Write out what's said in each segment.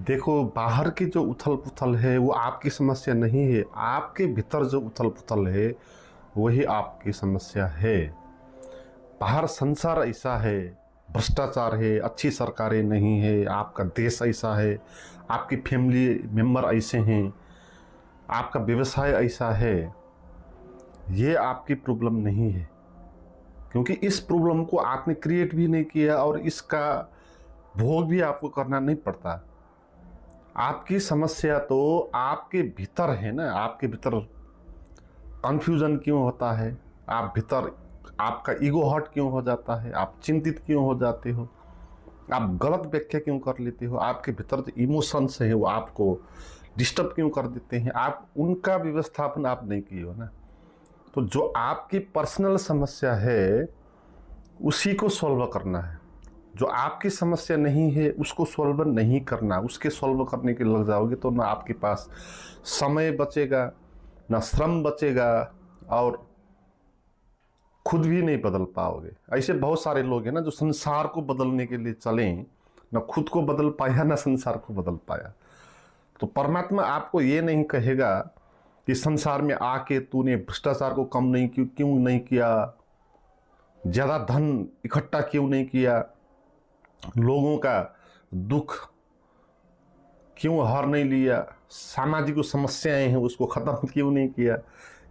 देखो, बाहर की जो उथल पुथल है वो आपकी समस्या नहीं है। आपके भीतर जो उथल पुथल है वही आपकी समस्या है। बाहर संसार ऐसा है, भ्रष्टाचार है, अच्छी सरकारें नहीं है, आपका देश ऐसा है, आपकी फैमिली मेंबर ऐसे हैं, आपका व्यवसाय ऐसा है। ये आपकी प्रॉब्लम नहीं है, क्योंकि इस प्रॉब्लम को आपने क्रिएट भी नहीं किया और इसका भोग भी आपको करना नहीं पड़ता। आपकी समस्या तो आपके भीतर है ना। आपके भीतर कंफ्यूजन क्यों होता है, आप भीतर आपका ईगो हर्ट क्यों हो जाता है, आप चिंतित क्यों हो जाते हो, आप गलत व्याख्या क्यों कर लेते हो, आपके भीतर जो इमोशंस हैं वो आपको डिस्टर्ब क्यों कर देते हैं, आप उनका व्यवस्थापन आप नहीं किए हो ना। तो जो आपकी पर्सनल समस्या है उसी को सॉल्व करना है। जो आपकी समस्या नहीं है उसको सॉल्व नहीं करना। उसके सॉल्व करने के लग जाओगे तो ना आपके पास समय बचेगा, ना श्रम बचेगा, और खुद भी नहीं बदल पाओगे। ऐसे बहुत सारे लोग हैं ना जो संसार को बदलने के लिए चले, ना खुद को बदल पाया ना संसार को बदल पाया। तो परमात्मा आपको ये नहीं कहेगा कि संसार में आके तूने भ्रष्टाचार को कम नहीं क्यों नहीं किया, ज़्यादा धन इकट्ठा क्यों नहीं किया, लोगों का दुख क्यों हर नहीं लिया, सामाजिक जो समस्याएं हैं उसको ख़त्म क्यों नहीं किया।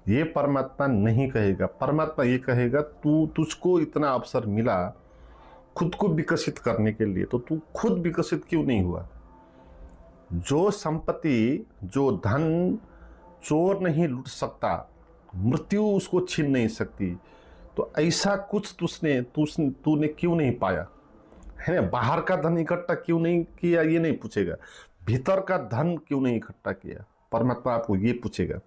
ये परमात्मा नहीं कहेगा। परमात्मा ये कहेगा तुझको इतना अवसर मिला खुद को विकसित करने के लिए, तो तू खुद विकसित क्यों नहीं हुआ। जो संपत्ति, जो धन चोर नहीं लूट सकता, मृत्यु उसको छीन नहीं सकती, तो ऐसा कुछ तूने क्यों नहीं पाया है ना। बाहर का धन इकट्ठा क्यों नहीं किया ये नहीं पूछेगा, भीतर का धन क्यों नहीं इकट्ठा किया, परमात्मा आपको ये पूछेगा।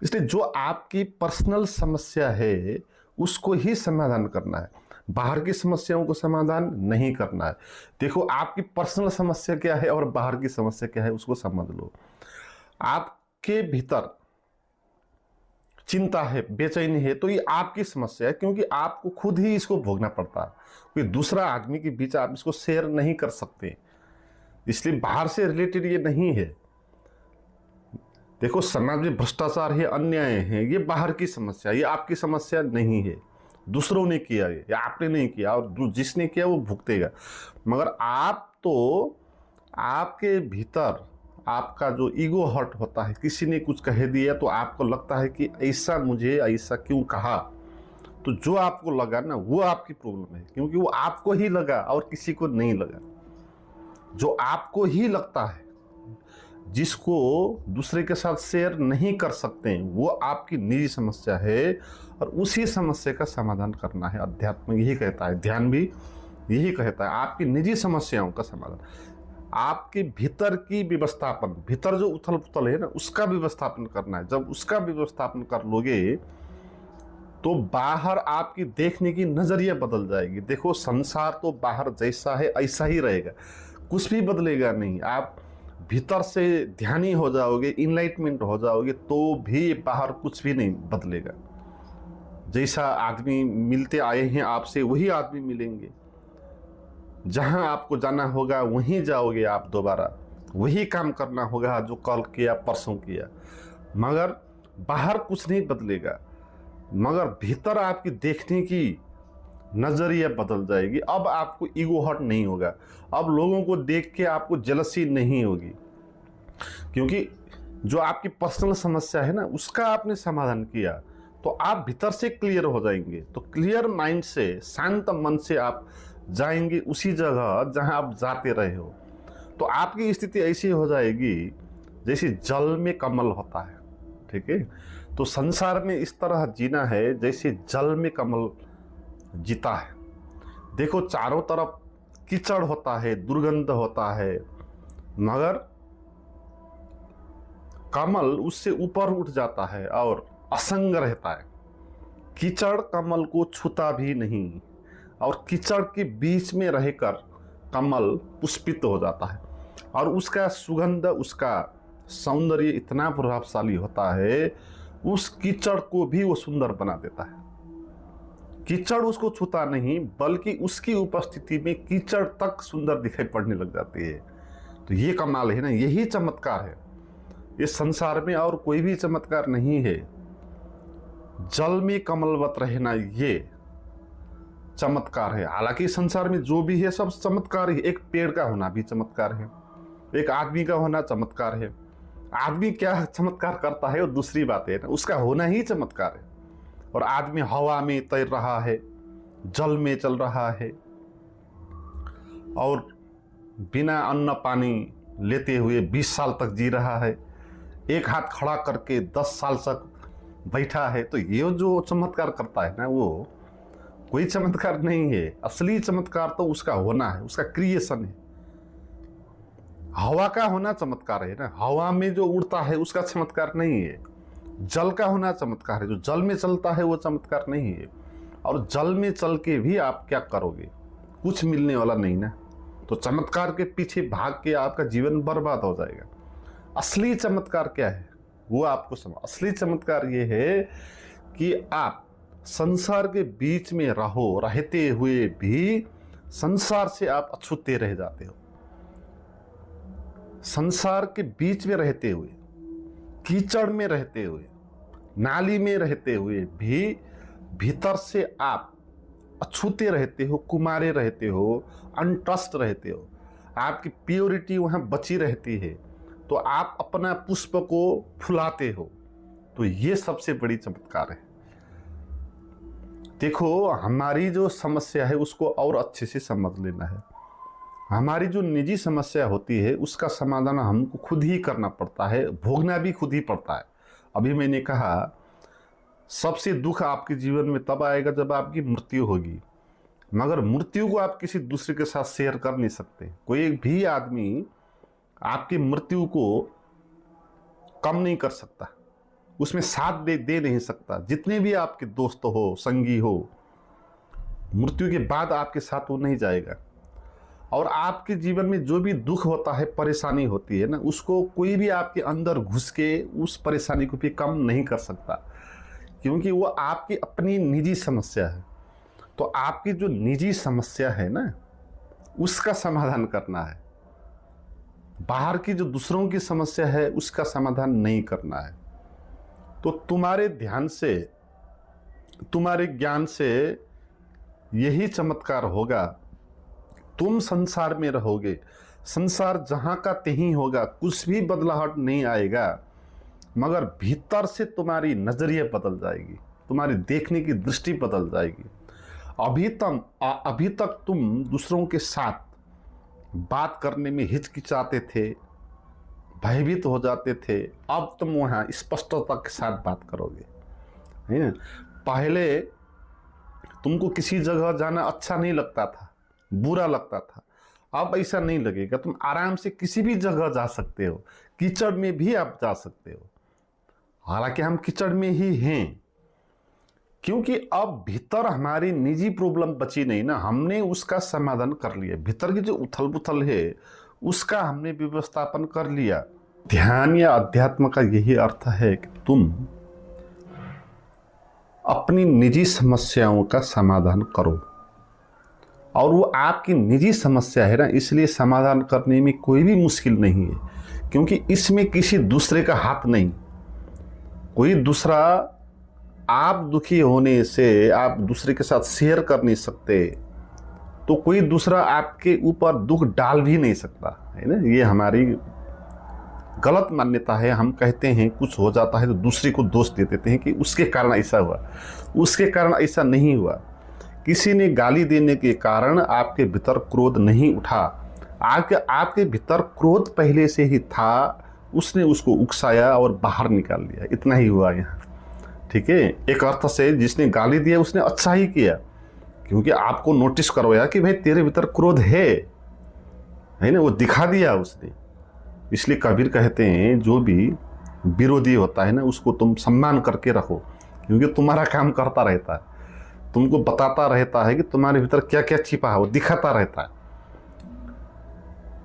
इसलिए जो आपकी पर्सनल समस्या है उसको ही समाधान करना है, बाहर की समस्याओं को समाधान नहीं करना है। देखो, आपकी पर्सनल समस्या क्या है और बाहर की समस्या क्या है उसको समझ लो। आपके भीतर चिंता है, बेचैनी है, तो ये आपकी समस्या है, क्योंकि आपको खुद ही इसको भोगना पड़ता है। कोई दूसरा आदमी के बीच आप इसको शेयर नहीं कर सकते, इसलिए बाहर से रिलेटेड ये नहीं है। देखो, समाज में भ्रष्टाचार है, अन्याय है, ये बाहर की समस्या, ये आपकी समस्या नहीं है। दूसरों ने किया ये, या आपने नहीं किया, और जिसने किया वो भुगतेगा। मगर आप तो, आपके भीतर आपका जो ईगो हर्ट होता है, किसी ने कुछ कह दिया तो आपको लगता है कि ऐसा क्यों कहा। तो जो आपको लगा ना वो आपकी प्रॉब्लम है, क्योंकि वो आपको ही लगा और किसी को नहीं लगा। जो आपको ही लगता है, जिसको दूसरे के साथ शेयर नहीं कर सकते हैं, वो आपकी निजी समस्या है, और उसी समस्या का समाधान करना है। अध्यात्म यही कहता है, ध्यान भी यही कहता है, आपकी निजी समस्याओं का समाधान, आपके भीतर की व्यवस्थापन, भीतर जो उथल पुथल है ना उसका व्यवस्थापन करना है। जब उसका व्यवस्थापन कर लोगे तो बाहर आपकी देखने की नजरिया बदल जाएगी। देखो, संसार तो बाहर जैसा है ऐसा ही रहेगा, कुछ भी बदलेगा नहीं। आप भीतर से ध्यानी हो जाओगे, इनलाइटमेंट हो जाओगे, तो भी बाहर कुछ भी नहीं बदलेगा। जैसा आदमी मिलते आए हैं आपसे वही आदमी मिलेंगे, जहां आपको जाना होगा वहीं जाओगे आप, दोबारा वही काम करना होगा जो कल किया परसों किया, मगर बाहर कुछ नहीं बदलेगा। मगर भीतर आपकी देखने की नजरिया बदल जाएगी। अब आपको ईगो हर्ट नहीं होगा, अब लोगों को देख के आपको जेलसी नहीं होगी, क्योंकि जो आपकी पर्सनल समस्या है ना उसका आपने समाधान किया, तो आप भीतर से क्लियर हो जाएंगे। तो क्लियर माइंड से, शांत मन से आप जाएंगे उसी जगह जहां आप जाते रहे हो। तो आपकी स्थिति ऐसी हो जाएगी जैसे जल में कमल होता है, ठीक है। तो संसार में इस तरह जीना है जैसे जल में कमल जीता है। देखो, चारों तरफ कीचड़ होता है, दुर्गंध होता है, मगर कमल उससे ऊपर उठ जाता है और असंग रहता है। कीचड़ कमल को छूता भी नहीं, और कीचड़ के बीच में रहकर कमल पुष्पित हो जाता है, और उसका सुगंध, उसका सौंदर्य इतना प्रभावशाली होता है, उस कीचड़ को भी वो सुंदर बना देता है। कीचड़ उसको छूता नहीं, बल्कि उसकी उपस्थिति में कीचड़ तक सुंदर दिखाई पड़ने लग जाती है। तो ये कमाल है ना, यही चमत्कार है इस संसार में, और कोई भी चमत्कार नहीं है। जल में कमलवत रहना ये चमत्कार है। हालांकि संसार में जो भी है सब चमत्कार ही। एक पेड़ का होना भी चमत्कार है, एक आदमी का होना चमत्कार है। आदमी क्या चमत्कार करता है वो दूसरी बात है ना, उसका होना ही चमत्कार है। और आदमी हवा में तैर रहा है, जल में चल रहा है, और बिना अन्न पानी लेते हुए 20 साल तक जी रहा है, एक हाथ खड़ा करके 10 साल तक बैठा है। तो ये जो चमत्कार करता है ना, वो कोई चमत्कार नहीं है। असली चमत्कार तो उसका होना है, उसका क्रिएशन है। हवा का होना चमत्कार है ना, हवा में जो उड़ता है उसका चमत्कार नहीं है। जल का होना चमत्कार है, जो जल में चलता है वो चमत्कार नहीं है। और जल में चल के भी आप क्या करोगे, कुछ मिलने वाला नहीं ना। तो चमत्कार के पीछे भाग के आपका जीवन बर्बाद हो जाएगा। असली चमत्कार क्या है वो आपको समझ। असली चमत्कार ये है कि आप संसार के बीच में रहते हुए भी संसार से आप अछूते रह जाते हो। संसार के बीच में रहते हुए, कीचड़ में रहते हुए, नाली में रहते हुए भी भीतर से आप अछूते रहते हो, कुमारे रहते हो, अनटस्ट रहते हो। आपकी प्योरिटी वहां बची रहती है, तो आप अपना पुष्प को फुलाते हो। तो ये सबसे बड़ी चमत्कार है। देखो, हमारी जो समस्या है उसको और अच्छे से समझ लेना है। हमारी जो निजी समस्या होती है उसका समाधान हमको खुद ही करना पड़ता है, भोगना भी खुद ही पड़ता है। अभी मैंने कहा सबसे दुख आपके जीवन में तब आएगा जब आपकी मृत्यु होगी, मगर मृत्यु को आप किसी दूसरे के साथ शेयर कर नहीं सकते। कोई भी आदमी आपकी मृत्यु को कम नहीं कर सकता, उसमें साथ दे नहीं सकता। जितने भी आपके दोस्त हो, संगी हो, मृत्यु के बाद आपके साथ वो नहीं जाएगा। और आपके जीवन में जो भी दुख होता है, परेशानी होती है ना, उसको कोई भी आपके अंदर घुस के उस परेशानी को भी कम नहीं कर सकता, क्योंकि वो आपकी अपनी निजी समस्या है। तो आपकी जो निजी समस्या है ना, उसका समाधान करना है। बाहर की जो दूसरों की समस्या है उसका समाधान नहीं करना है। तो तुम्हारे ध्यान से, तुम्हारे ज्ञान से यही चमत्कार होगा। तुम संसार में रहोगे, संसार जहां का तहीं होगा, कुछ भी बदलाहट नहीं आएगा, मगर भीतर से तुम्हारी नजरिया बदल जाएगी, तुम्हारी देखने की दृष्टि बदल जाएगी। अभी तक तुम दूसरों के साथ बात करने में हिचकिचाते थे, भयभीत हो जाते थे, अब तुम वहाँ स्पष्टता के साथ बात करोगे, है ना। पहले तुमको किसी जगह जाना अच्छा नहीं लगता था, बुरा लगता था, अब ऐसा नहीं लगेगा। तुम आराम से किसी भी जगह जा सकते हो, कीचड़ में भी आप जा सकते हो। हालांकि हम कीचड़ में ही हैं, क्योंकि अब भीतर हमारी निजी प्रॉब्लम बची नहीं ना, हमने उसका समाधान कर लिया। भीतर की जो उथल पुथल है उसका हमने व्यवस्थापन कर लिया। ध्यान या अध्यात्म का यही अर्थ है कि तुम अपनी निजी समस्याओं का समाधान करो। और वो आपकी निजी समस्या है ना, इसलिए समाधान करने में कोई भी मुश्किल नहीं है, क्योंकि इसमें किसी दूसरे का हाथ नहीं। कोई दूसरा आप दुखी होने से आप दूसरे के साथ शेयर कर नहीं सकते, तो कोई दूसरा आपके ऊपर दुख डाल भी नहीं सकता, है ना। ये हमारी गलत मान्यता है। हम कहते हैं कुछ हो जाता है तो दूसरे को दोष दे देते हैं कि उसके कारण ऐसा हुआ, उसके कारण ऐसा नहीं हुआ। किसी ने गाली देने के कारण आपके भीतर क्रोध नहीं उठा, आपके भीतर क्रोध पहले से ही था, उसने उसको उकसाया और बाहर निकाल लिया, इतना ही हुआ यहाँ, ठीक है। एक अर्थ से जिसने गाली दिया उसने अच्छा ही किया, क्योंकि आपको नोटिस करवाया कि भाई तेरे भीतर क्रोध है ना, वो दिखा दिया उसने। इसलिए कबीर कहते हैं जो भी विरोधी होता है ना, उसको तुम सम्मान करके रखो, क्योंकि तुम्हारा काम करता रहता है, तुमको बताता रहता है कि तुम्हारे भीतर क्या क्या छिपा है, वो दिखाता रहता है,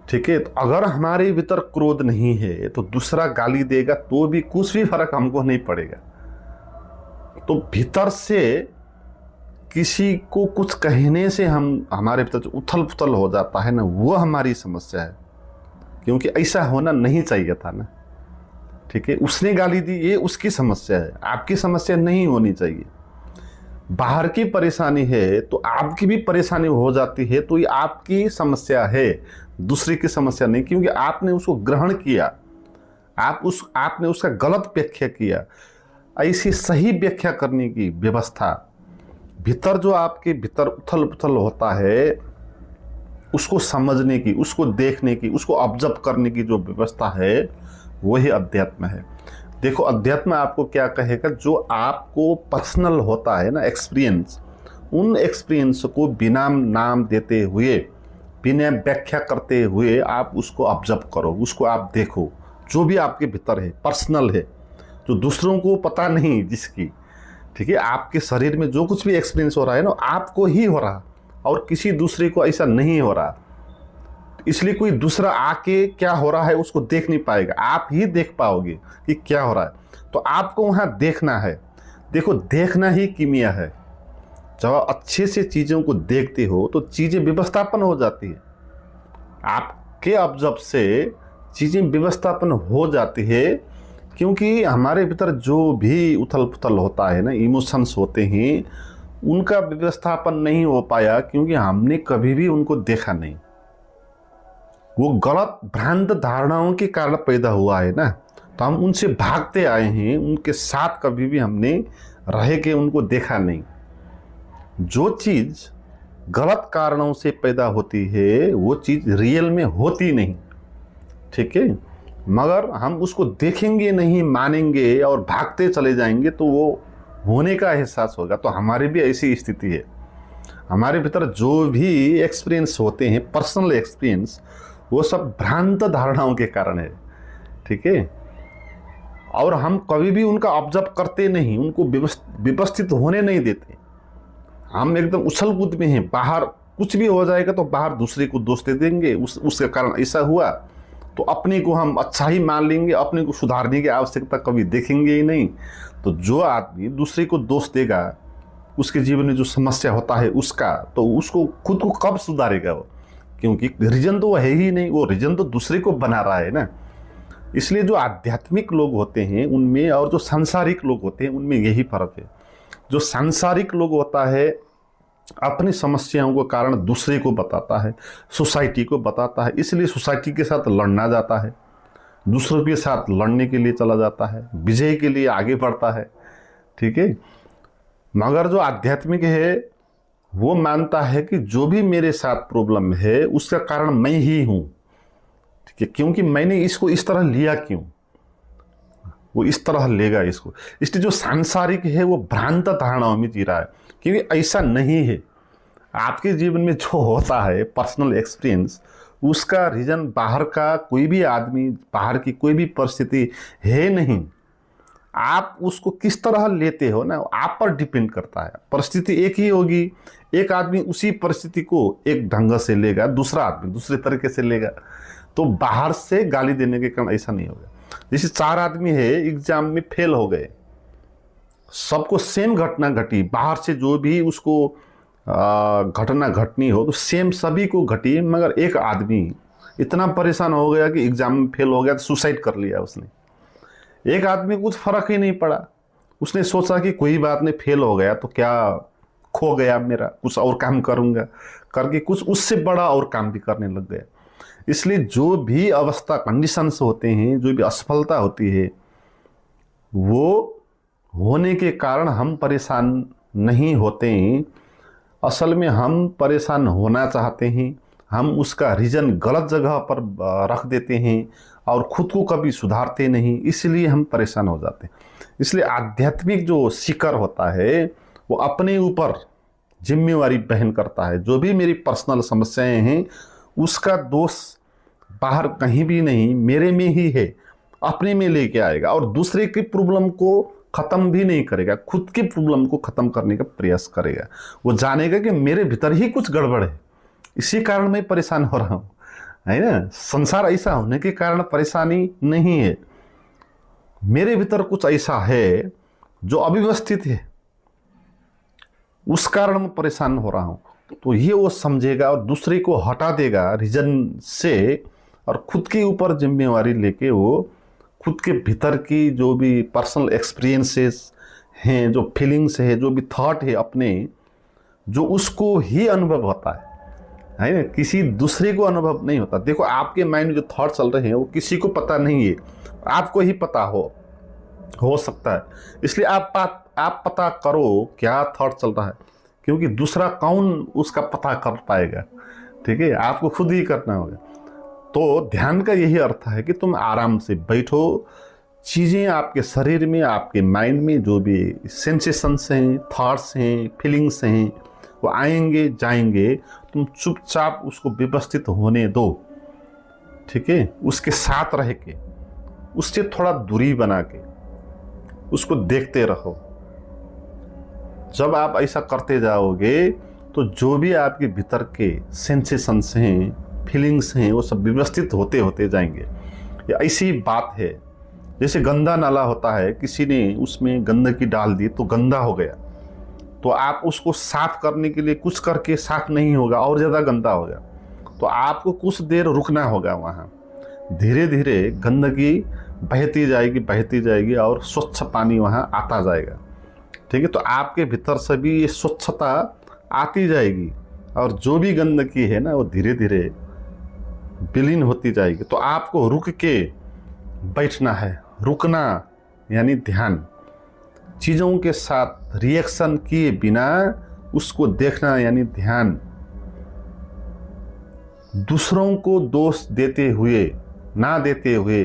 ठीक है। तो अगर हमारे भीतर क्रोध नहीं है तो दूसरा गाली देगा तो भी कुछ भी फर्क हमको नहीं पड़ेगा। तो भीतर से किसी को कुछ कहने से हमारे भीतर जो उथल पुथल हो जाता है ना, वो हमारी समस्या है। क्योंकि ऐसा होना नहीं चाहिए था ना। ठीक है, उसने गाली दी, ये उसकी समस्या है, आपकी समस्या नहीं होनी चाहिए। बाहर की परेशानी है तो आपकी भी परेशानी हो जाती है, तो ये आपकी समस्या है, दूसरे की समस्या नहीं, क्योंकि आपने उसको ग्रहण किया, आपने उसका गलत व्याख्या किया। ऐसी सही व्याख्या करने की व्यवस्था, भीतर जो आपके भीतर उथल पुथल होता है उसको समझने की, उसको देखने की, उसको ऑब्जर्व करने की जो व्यवस्था है वही अध्यात्म है। देखो, अध्यात्म आपको क्या कहेगा, जो आपको पर्सनल होता है ना एक्सपीरियंस, उन एक्सपीरियंस को बिना नाम देते हुए, बिना व्याख्या करते हुए आप उसको ऑब्जर्व करो, उसको आप देखो, जो भी आपके भीतर है पर्सनल है, जो दूसरों को पता नहीं जिसकी। ठीक है, आपके शरीर में जो कुछ भी एक्सपीरियंस हो रहा है ना, आपको ही हो रहा और किसी दूसरे को ऐसा नहीं हो रहा। इसलिए कोई दूसरा आके क्या हो रहा है उसको देख नहीं पाएगा, आप ही देख पाओगे कि क्या हो रहा है। तो आपको वहाँ देखना है। देखो, देखना ही कीमिया है। जब आप अच्छे से चीज़ों को देखते हो तो चीज़ें व्यवस्थापन हो जाती है, आपके ऑब्जर्व से चीज़ें व्यवस्थापन हो जाती है। क्योंकि हमारे भीतर जो भी उथल पुथल होता है ना, इमोशंस होते हैं, उनका व्यवस्थापन नहीं हो पाया क्योंकि हमने कभी भी उनको देखा नहीं। वो गलत भ्रांत धारणाओं के कारण पैदा हुआ है ना, तो हम उनसे भागते आए हैं, उनके साथ कभी भी हमने रह के उनको देखा नहीं। जो चीज़ गलत कारणों से पैदा होती है वो चीज़ रियल में होती नहीं। ठीक है, मगर हम उसको देखेंगे नहीं, मानेंगे और भागते चले जाएंगे तो वो होने का एहसास होगा। तो हमारी भी ऐसी स्थिति है। हमारे भीतर जो भी एक्सपीरियंस होते हैं, पर्सनल एक्सपीरियंस, वो सब भ्रांत धारणाओं के कारण है। ठीक है, और हम कभी भी उनका ऑब्जर्व करते नहीं, उनको व्यवस्थित होने नहीं देते। हम एकदम उछल कूद में हैं, बाहर कुछ भी हो जाएगा तो बाहर दूसरे को दोष दे देंगे, उसके कारण ऐसा हुआ, तो अपने को हम अच्छा ही मान लेंगे, अपने को सुधारने की आवश्यकता कभी देखेंगे ही नहीं। तो जो आदमी दूसरे को दोष देगा, उसके जीवन में जो समस्या होता है उसका, तो उसको खुद को कब सुधारेगा वो? क्योंकि रीजन तो वो है ही नहीं, वो रीजन तो दूसरे को बना रहा है ना। इसलिए जो आध्यात्मिक लोग होते हैं उनमें और जो सांसारिक लोग होते हैं उनमें यही फर्क है। जो सांसारिक लोग होता है अपनी समस्याओं को कारण दूसरे को बताता है, सोसाइटी को बताता है, इसलिए सोसाइटी के साथ लड़ना जाता है, दूसरों के साथ लड़ने के लिए चला जाता है, विजय के लिए आगे बढ़ता है। ठीक है, मगर जो आध्यात्मिक है वो मानता है कि जो भी मेरे साथ प्रॉब्लम है उसका कारण मैं ही हूँ। ठीक है, क्योंकि मैंने इसको इस तरह लिया, क्यों वो इस तरह लेगा इसको। इसलिए जो सांसारिक है वो भ्रांत धारणाओं में जी रहा है, क्योंकि ऐसा नहीं है। आपके जीवन में जो होता है पर्सनल एक्सपीरियंस, उसका रीजन बाहर का कोई भी आदमी, बाहर की कोई भी परिस्थिति है नहीं। आप उसको किस तरह लेते हो ना, आप पर डिपेंड करता है। परिस्थिति एक ही होगी, एक आदमी उसी परिस्थिति को एक ढंग से लेगा, दूसरा आदमी दूसरे तरीके से लेगा। तो बाहर से गाली देने के कारण ऐसा नहीं होगा। जैसे 4 आदमी है एग्जाम में फेल हो गए, सबको सेम घटना घटी, बाहर से जो भी उसको घटना घटनी हो तो सेम सभी को घटी, मगर एक आदमी इतना परेशान हो गया कि एग्जाम में फेल हो गया तो सुसाइड कर लिया उसने। एक आदमी कुछ फर्क ही नहीं पड़ा, उसने सोचा कि कोई बात नहीं, फेल हो गया तो क्या खो गया मेरा, कुछ और काम करूंगा, करके कुछ उससे बड़ा और काम भी करने लग गया। इसलिए जो भी अवस्था, कंडीशंस होते हैं, जो भी असफलता होती है, वो होने के कारण हम परेशान नहीं होते हैं। असल में हम परेशान होना चाहते हैं, हम उसका रीज़न गलत जगह पर रख देते हैं और खुद को कभी सुधारते नहीं, इसलिए हम परेशान हो जाते हैं। इसलिए आध्यात्मिक जो शिखर होता है वो अपने ऊपर जिम्मेवारी वहन करता है। जो भी मेरी पर्सनल समस्याएं हैं उसका दोष बाहर कहीं भी नहीं, मेरे में ही है, अपने में लेके आएगा और दूसरे की प्रॉब्लम को ख़त्म भी नहीं करेगा, खुद की प्रॉब्लम को ख़त्म करने का प्रयास करेगा। वो जानेगा कि मेरे भीतर ही कुछ गड़बड़ है, इसी कारण मैं परेशान हो रहा हूँ, है ना। संसार ऐसा होने के कारण परेशानी नहीं है, मेरे भीतर कुछ ऐसा है जो अव्यवस्थित है, उस कारण मैं परेशान हो रहा हूँ। तो ये वो समझेगा और दूसरे को हटा देगा रीजन से, और खुद के ऊपर जिम्मेवारी लेके वो खुद के भीतर की जो भी पर्सनल एक्सपीरियंसेस हैं, जो फीलिंग्स है, जो भी थॉट है अपने, जो उसको ही अनुभव होता है ना, किसी दूसरे को अनुभव नहीं होता। देखो आपके माइंड में जो थॉट चल रहे हैं वो किसी को पता नहीं है, आपको ही पता हो सकता है। इसलिए आप पता करो क्या थॉट चल रहा है, क्योंकि दूसरा कौन उसका पता कर पाएगा। ठीक है, आपको खुद ही करना होगा। तो ध्यान का यही अर्थ है कि तुम आराम से बैठो, चीज़ें आपके शरीर में, आपके माइंड में जो भी सेंसेशंस हैं, थॉट्स हैं, फीलिंग्स हैं, वो आएंगे जाएंगे, तुम चुपचाप उसको व्यवस्थित होने दो। ठीक है, उसके साथ रह के, उससे थोड़ा दूरी बना के उसको देखते रहो। जब आप ऐसा करते जाओगे तो जो भी आपके भीतर के सेंसेशंस हैं, फीलिंग्स हैं, वो सब व्यवस्थित होते होते जाएंगे। ये ऐसी बात है जैसे गंदा नाला होता है, किसी ने उसमें गंदगी डाल दी तो गंदा हो गया, तो आप उसको साफ करने के लिए कुछ करके साफ नहीं होगा, और ज़्यादा गंदा होगा। तो आपको कुछ देर रुकना होगा वहाँ, धीरे धीरे गंदगी बहती जाएगी और स्वच्छ पानी वहाँ आता जाएगा। ठीक है, तो आपके भीतर से भी ये स्वच्छता आती जाएगी और जो भी गंदगी है ना वो धीरे धीरे विलीन होती जाएगी। तो आपको रुक के बैठना है, रुकना यानी ध्यान, चीज़ों के साथ रिएक्शन किए बिना उसको देखना यानी ध्यान, दूसरों को दोष देते हुए ना देते हुए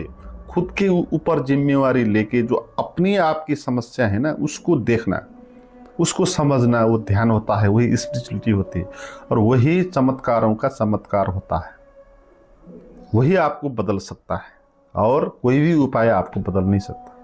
खुद के ऊपर जिम्मेवारी लेके जो अपनी आप की समस्या है ना उसको देखना, उसको समझना, वो ध्यान होता है, वही स्पिरिचुअलिटी होती है, और वही चमत्कारों का चमत्कार होता है। वही आपको बदल सकता है और कोई भी उपाय आपको बदल नहीं सकता।